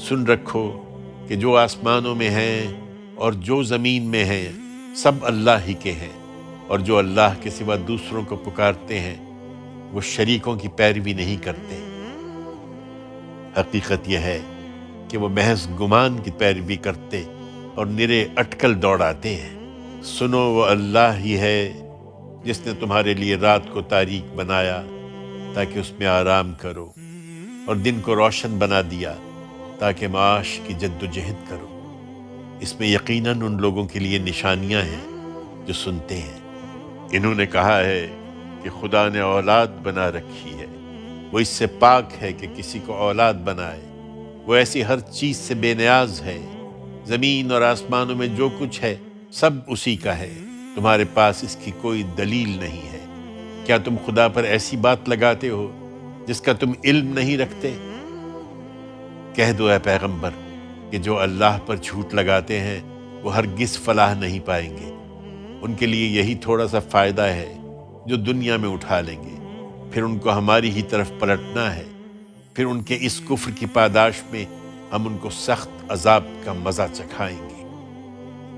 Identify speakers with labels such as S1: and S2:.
S1: سن رکھو کہ جو آسمانوں میں ہیں اور جو زمین میں ہیں سب اللہ ہی کے ہیں، اور جو اللہ کے سوا دوسروں کو پکارتے ہیں وہ شریکوں کی پیروی نہیں کرتے۔ حقیقت یہ ہے کہ وہ محض گمان کی پیروی کرتے اور نرے اٹکل دوڑاتے ہیں۔ سنو، وہ اللہ ہی ہے جس نے تمہارے لیے رات کو تاریک بنایا تاکہ اس میں آرام کرو، اور دن کو روشن بنا دیا تاکہ معاش کی جد و جہد کرو۔ اس میں یقیناً ان لوگوں کے لیے نشانیاں ہیں جو سنتے ہیں۔ انہوں نے کہا ہے کہ خدا نے اولاد بنا رکھی ہے، وہ اس سے پاک ہے کہ کسی کو اولاد بنائے۔ وہ ایسی ہر چیز سے بے نیاز ہے، زمین اور آسمانوں میں جو کچھ ہے سب اسی کا ہے، تمہارے پاس اس کی کوئی دلیل نہیں ہے۔ کیا تم خدا پر ایسی بات لگاتے ہو جس کا تم علم نہیں رکھتے؟ کہہ دو اے پیغمبر کہ جو اللہ پر جھوٹ لگاتے ہیں وہ ہرگز فلاح نہیں پائیں گے۔ ان کے لیے یہی تھوڑا سا فائدہ ہے جو دنیا میں اٹھا لیں گے، پھر ان کو ہماری ہی طرف پلٹنا ہے، پھر ان کے اس کفر کی پاداش میں ہم ان کو سخت عذاب کا مزہ چکھائیں گے۔